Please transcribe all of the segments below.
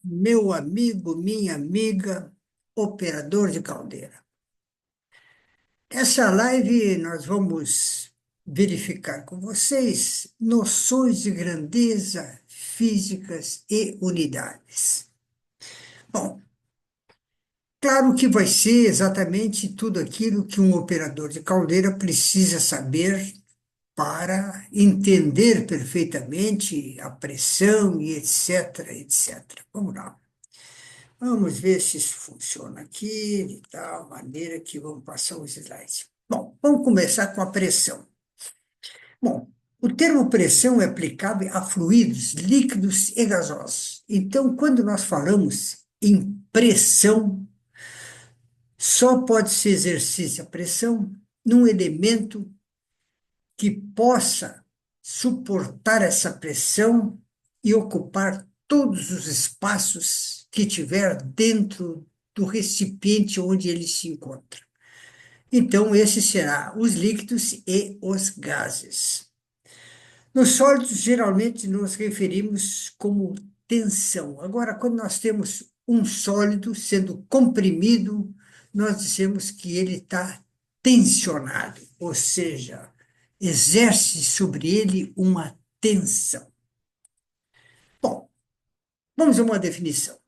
Meu amigo, minha amiga, operador de caldeira. Essa live nós vamos verificar com vocês noções de grandeza, físicas e unidades. Bom, claro que vai ser exatamente tudo aquilo que um operador de caldeira precisa saber para entender perfeitamente a pressão e etc, etc. Vamos lá. Vamos ver se isso funciona aqui, de tal maneira que vamos passar os slides. Bom, vamos começar com a pressão. Bom, o termo pressão é aplicável a fluidos, líquidos e gasosos. Então, quando nós falamos em pressão, só pode se exercer a pressão num elemento que possa suportar essa pressão e ocupar todos os espaços que tiver dentro do recipiente onde ele se encontra. Então, esse será os líquidos e os gases. Nos sólidos, geralmente nos referimos como tensão. Agora, quando nós temos um sólido sendo comprimido, nós dizemos que ele está tensionado, ou seja, exerce sobre ele uma tensão. Bom, vamos a uma definição.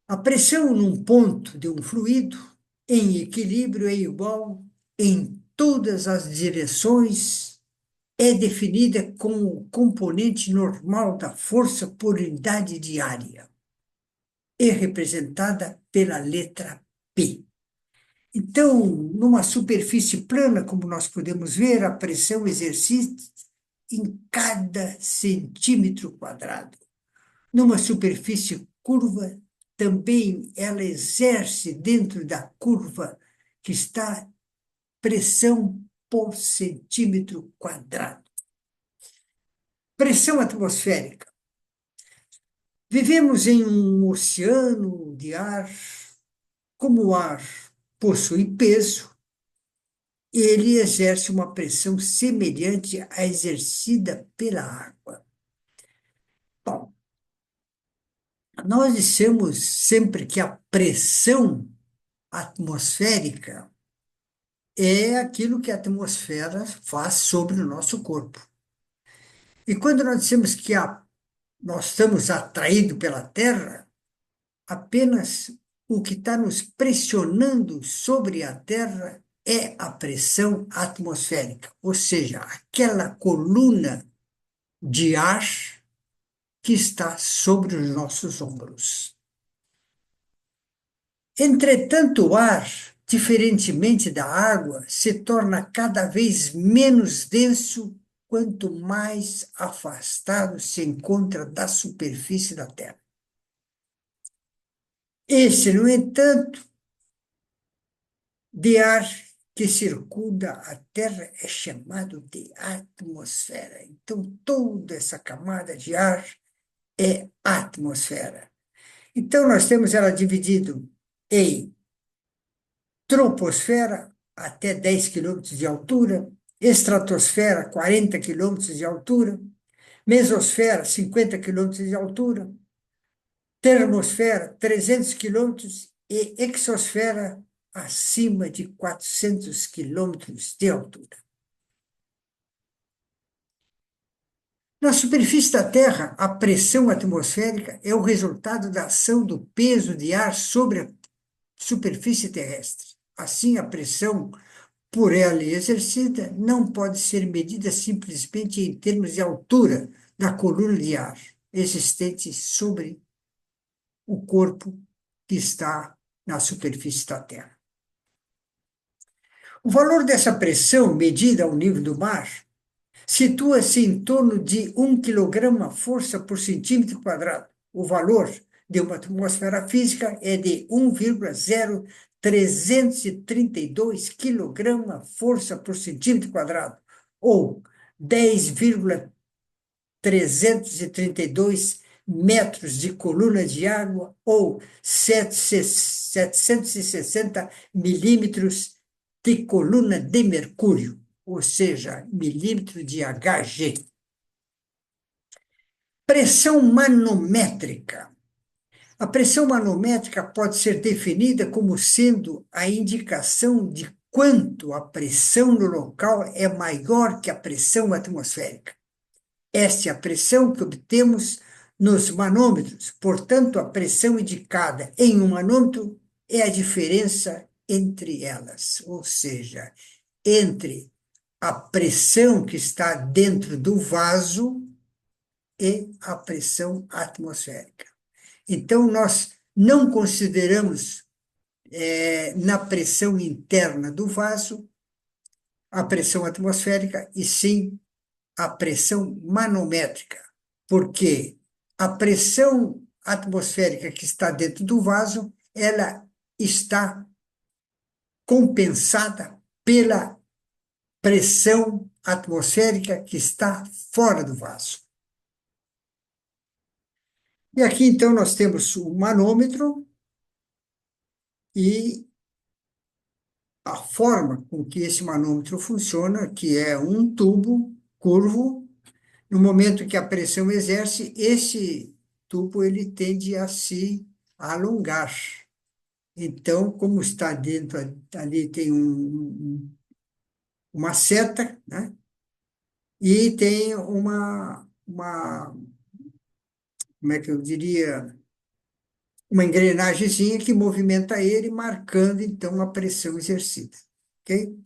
A pressão num ponto de um fluido em equilíbrio é igual em todas as direções, é definida como o componente normal da força por unidade de área, é representada pela letra P. Então, numa superfície plana, como nós podemos ver, a pressão exercida em cada centímetro quadrado. Numa superfície curva, também ela exerce dentro da curva que está pressão por centímetro quadrado. Pressão atmosférica. Vivemos em um oceano de ar. Como o ar possui peso, ele exerce uma pressão semelhante à exercida pela água. Bom, nós dissemos sempre que a pressão atmosférica é aquilo que a atmosfera faz sobre o nosso corpo. E quando nós dissemos que nós estamos atraídos pela Terra, apenas o que está nos pressionando sobre a Terra é a pressão atmosférica, ou seja, aquela coluna de ar que está sobre os nossos ombros. Entretanto, o ar, diferentemente da água, se torna cada vez menos denso quanto mais afastado se encontra da superfície da Terra. Esse, no entanto, de ar que circunda a Terra é chamado de atmosfera. Então, toda essa camada de ar é atmosfera. Então, nós temos ela dividido em troposfera, até 10 quilômetros de altura, estratosfera, 40 quilômetros de altura, mesosfera, 50 quilômetros de altura, termosfera, 300 quilômetros e exosfera, acima de 400 quilômetros de altura. Na superfície da Terra, a pressão atmosférica é o resultado da ação do peso de ar sobre a superfície terrestre. Assim, a pressão por ela exercida não pode ser medida simplesmente em termos de altura da coluna de ar existente sobre o corpo que está na superfície da Terra. O valor dessa pressão medida ao nível do mar situa-se em torno de 1 kg-força por centímetro quadrado. O valor de uma atmosfera física é de 1,0332 kg-força por centímetro quadrado, ou 10,332 metros de coluna de água, ou 760 milímetros de coluna de mercúrio, ou seja, milímetro de Hg. Pressão manométrica. A pressão manométrica pode ser definida como sendo a indicação de quanto a pressão no local é maior que a pressão atmosférica. Esta é a pressão que obtemos nos manômetros. Portanto, a pressão indicada em um manômetro é a diferença entre elas, ou seja, entre a pressão que está dentro do vaso e a pressão atmosférica. Então, nós não consideramos na pressão interna do vaso a pressão atmosférica, e sim a pressão manométrica, porque a pressão atmosférica que está dentro do vaso, ela está compensada pela pressão atmosférica que está fora do vaso. E aqui, então, nós temos o manômetro e a forma com que esse manômetro funciona, que é um tubo curvo. No momento que a pressão exerce, esse tubo ele tende a se alongar. Então, como está dentro, ali tem uma seta, né? E tem como é que eu diria, uma engrenagemzinha que movimenta ele, marcando, então, a pressão exercida. Ok?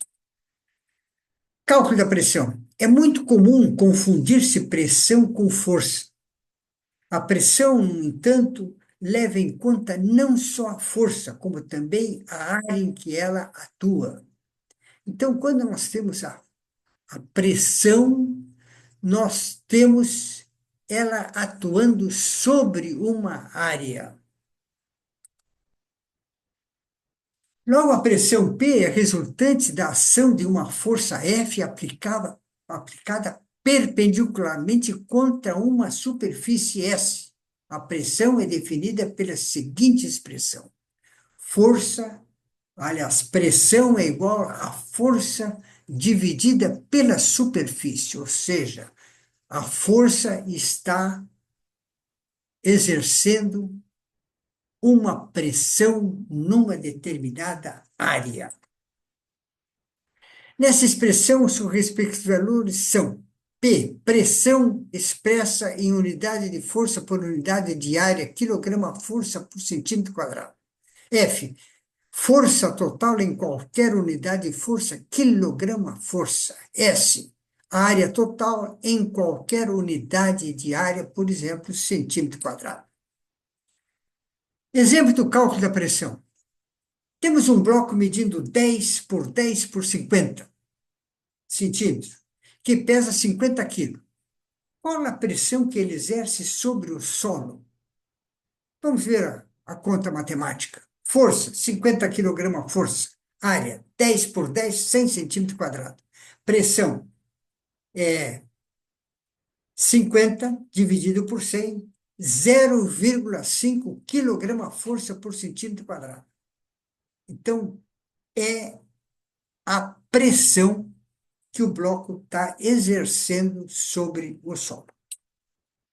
Cálculo da pressão. É muito comum confundir-se pressão com força. A pressão, no entanto, leva em conta não só a força, como também a área em que ela atua. Então, quando nós temos a pressão, nós temos ela atuando sobre uma área. Logo, a pressão P é resultante da ação de uma força F aplicada perpendicularmente contra uma superfície S. A pressão é definida pela seguinte expressão: força, aliás, pressão é igual a força dividida pela superfície, ou seja, a força está exercendo uma pressão numa determinada área. Nessa expressão, os respectivos valores são P, pressão expressa em unidade de força por unidade de área, quilograma-força por centímetro quadrado. F, força total em qualquer unidade de força, quilograma-força. S, área total em qualquer unidade de área, por exemplo, centímetro quadrado. Exemplo do cálculo da pressão. Temos um bloco medindo 10 por 10 por 50 centímetros, que pesa 50 quilos. Qual a pressão que ele exerce sobre o solo? Vamos ver a conta matemática. Força, 50 quilogramas força. Área, 10 por 10, 100 centímetros quadrados. Pressão é 50 dividido por 100, 0,5 quilograma força por centímetro quadrado. Então, é a pressão que o bloco está exercendo sobre o solo.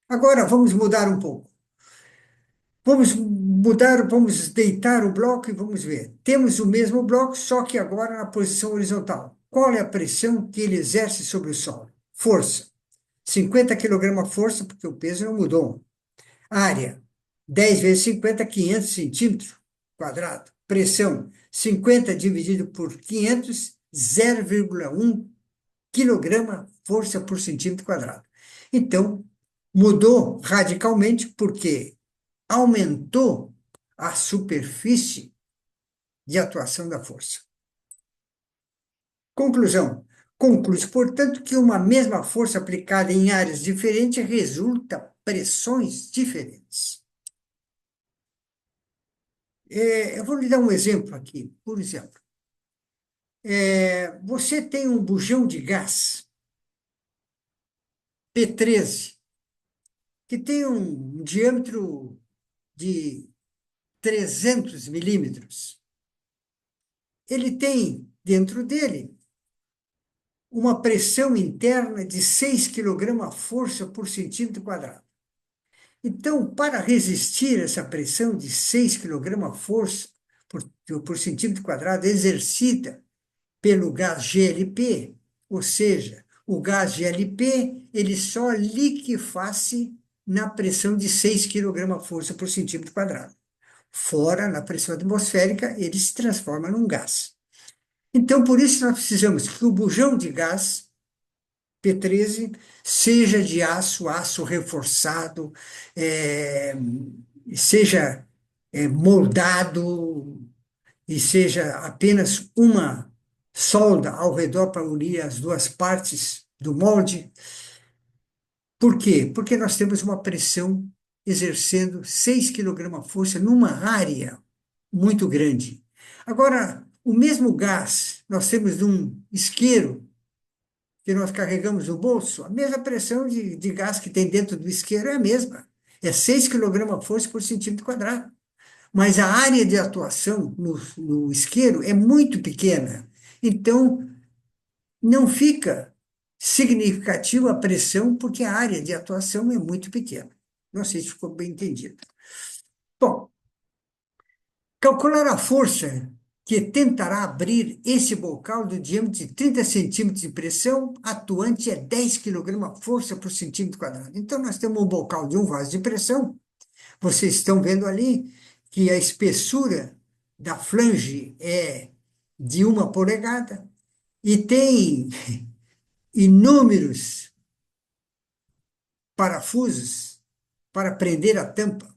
Agora, vamos mudar um pouco. Vamos deitar o bloco e vamos ver. Temos o mesmo bloco, só que agora na posição horizontal. Qual é a pressão que ele exerce sobre o solo? Força. 50 kg força, porque o peso não mudou. Área. 10 vezes 50, 500 centímetros quadrado. Pressão. 50 dividido por 500, 0,1 quilograma força por centímetro quadrado. Então, mudou radicalmente porque aumentou a superfície de atuação da força. Conclusão. Conclui-se, portanto, que uma mesma força aplicada em áreas diferentes resulta pressões diferentes. Eu vou lhe dar um exemplo aqui. Por exemplo, você tem um bujão de gás P13, que tem um diâmetro de 300 milímetros. Ele tem dentro dele uma pressão interna de 6 kg força por centímetro quadrado. Então, para resistir essa pressão de 6 kg-força por centímetro quadrado exercida pelo gás GLP, ou seja, o gás GLP ele só liqueface na pressão de 6 kg-força por centímetro quadrado. Fora, na pressão atmosférica, ele se transforma num gás. Então, por isso, nós precisamos que o bujão de gás P13 seja de aço, aço reforçado, é, seja moldado e seja apenas uma solda ao redor para unir as duas partes do molde. Por quê? Porque nós temos uma pressão exercendo 6 kg-força numa área muito grande. Agora, o mesmo gás nós temos num isqueiro que nós carregamos no bolso, a mesma pressão de gás que tem dentro do isqueiro é a mesma. É 6 kg-força por centímetro quadrado. Mas a área de atuação no isqueiro é muito pequena. Então, não fica significativa a pressão, porque a área de atuação é muito pequena. Não sei se ficou bem entendido. Bom, calcular a força que tentará abrir esse bocal do diâmetro de 30 centímetros de pressão atuante é 10 kg-força por centímetro quadrado. Então, nós temos um bocal de um vaso de pressão. Vocês estão vendo ali que a espessura da flange é de 1 polegada e tem inúmeros parafusos para prender a tampa.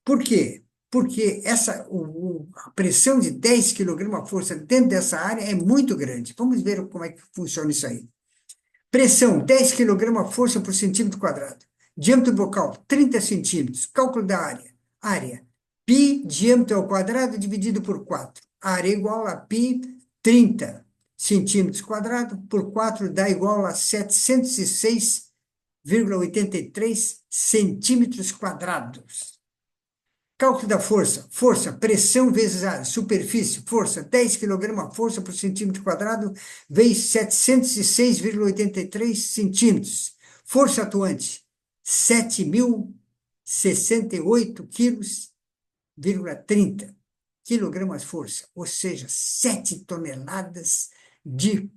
Por quê? Porque a pressão de 10 kg-força dentro dessa área é muito grande. Vamos ver como é que funciona isso aí. Pressão, 10 kg-força por centímetro quadrado. Diâmetro bocal, 30 centímetros. Cálculo da área. Área, π, diâmetro ao quadrado, dividido por 4. Área igual a π, 30 centímetros quadrado, por 4 dá igual a 706,83 centímetros quadrados. Cálculo da força. Força, pressão vezes área. Superfície, força, 10 kg-força por centímetro quadrado, vezes 706,83 centímetros. Força atuante, 7.068 quilos, 30 quilogramas força, ou seja, 7 toneladas de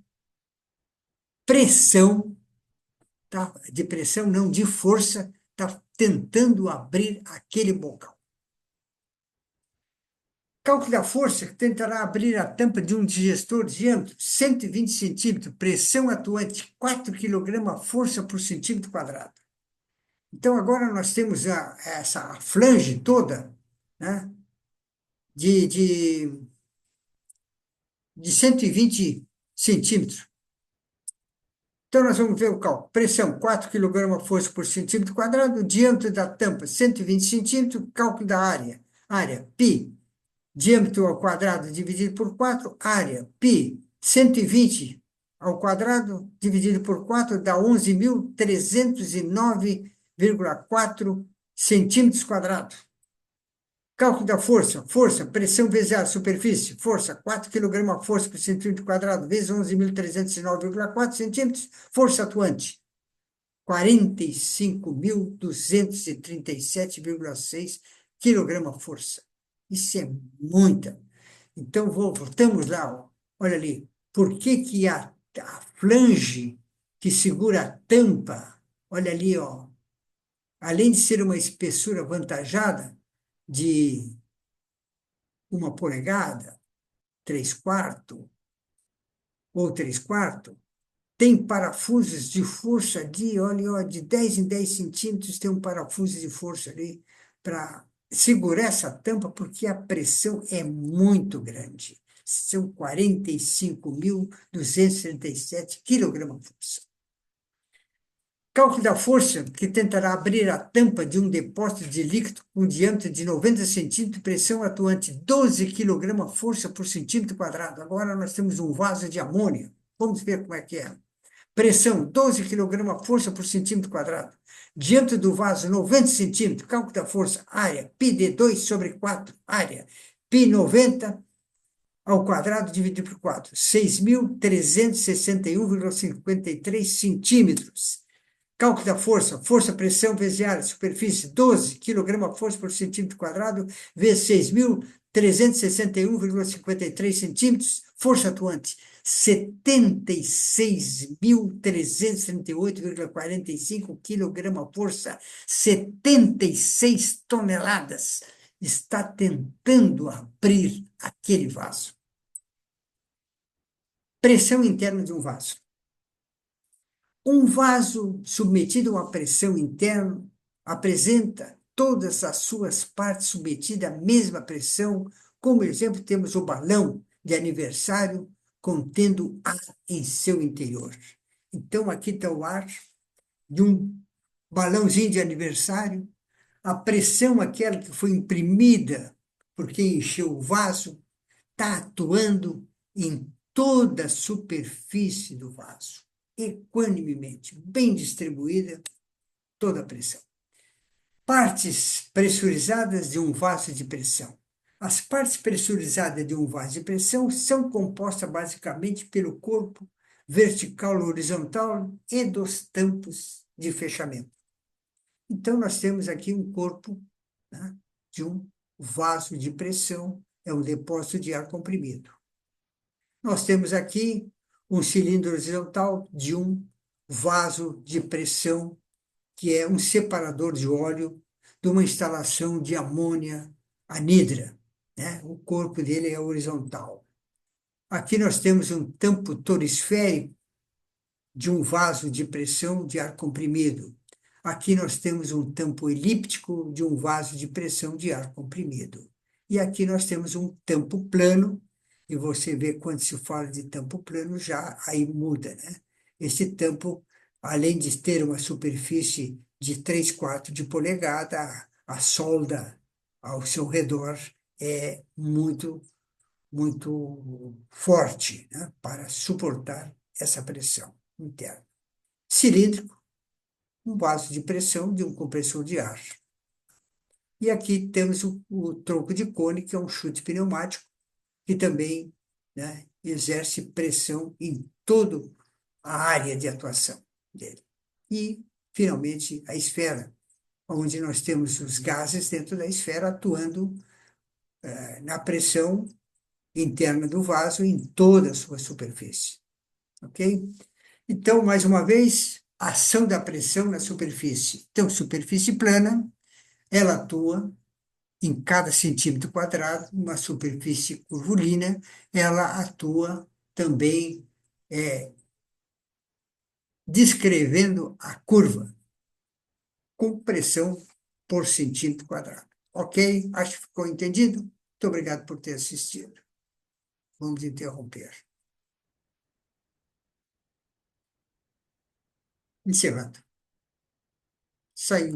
pressão, tá? De pressão, não, de força, está tentando abrir aquele bocal. Cálculo da força que tentará abrir a tampa de um digestor de diâmetro 120 centímetros, pressão atuante 4 kg-força por centímetro quadrado. Então, agora nós temos essa flange toda, né, de 120 centímetros. Então, nós vamos ver o cálculo. Pressão, 4 kg-força por centímetro quadrado, diâmetro da tampa, 120 centímetros, cálculo da área. Área, π, diâmetro ao quadrado dividido por 4, área, π, 120 ao quadrado dividido por 4 dá 11.309,4 centímetros quadrados. Cálculo da força. Força, pressão vezes a superfície. Força, 4 kg-força por centímetro quadrado, vezes 11.309,4 centímetros. Força atuante, 45.237,6 kg-força. Isso é muita. Então, voltamos lá. Ó. Olha ali. Por que que a flange que segura a tampa, olha ali, ó, além de ser uma espessura avantajada de 1 polegada, 3/4 ou 3/4, tem parafusos de força de, olha, ó, de 10 em 10 centímetros, tem um parafuso de força ali para segurar essa tampa, porque a pressão é muito grande. São 45.237 kg-força. Cálculo da força que tentará abrir a tampa de um depósito de líquido com diâmetro de 90 centímetros, pressão atuante 12 kg-força por centímetro quadrado. Agora nós temos um vaso de amônia. Vamos ver como é que é. Pressão 12 kg-força por centímetro quadrado. Diâmetro do vaso 90 centímetros. Cálculo da força. Área π de 2 sobre 4. Área π 90 ao quadrado dividido por 4. 6.361,53 centímetros. Cálculo da força, força, pressão vezes área, superfície, 12 kg-força por centímetro quadrado, vezes 6.361,53 centímetros, força atuante, 76.338,45 kg-força, 76 toneladas. Está tentando abrir aquele vaso. Pressão interna de um vaso. Um vaso submetido a uma pressão interna apresenta todas as suas partes submetidas à mesma pressão. Como exemplo, temos o balão de aniversário contendo ar em seu interior. Então, aqui está o ar de um balãozinho de aniversário. A pressão, aquela que foi imprimida porque encheu o vaso, está atuando em toda a superfície do vaso, equanimemente, bem distribuída toda a pressão. Partes pressurizadas de um vaso de pressão. As partes pressurizadas de um vaso de pressão são compostas basicamente pelo corpo vertical ou horizontal e dos tampos de fechamento. Então, nós temos aqui um corpo, né, de um vaso de pressão, é um depósito de ar comprimido. Nós temos aqui um cilindro horizontal de um vaso de pressão, que é um separador de óleo de uma instalação de amônia anidra, né? O corpo dele é horizontal. Aqui nós temos um tampo torisférico de um vaso de pressão de ar comprimido. Aqui nós temos um tampo elíptico de um vaso de pressão de ar comprimido. E aqui nós temos um tampo plano, e você vê quando se fala de tampo plano, já aí muda, né? Esse tampo, além de ter uma superfície de 3/4 de polegada, a solda ao seu redor é muito forte, né, para suportar essa pressão interna. Cilíndrico, um vaso de pressão de um compressor de ar. E aqui temos o tronco de cone, que é um chute pneumático, que também, né, exerce pressão em toda a área de atuação dele. E, finalmente, a esfera, onde nós temos os gases dentro da esfera atuando na pressão interna do vaso em toda a sua superfície. Ok? Então, mais uma vez, ação da pressão na superfície. Então, superfície plana, ela atua em cada centímetro quadrado, uma superfície curvilínea, ela atua também descrevendo a curva com pressão por centímetro quadrado. Ok? Acho que ficou entendido? Muito obrigado por ter assistido. Vamos interromper. Encerrando. Saiu.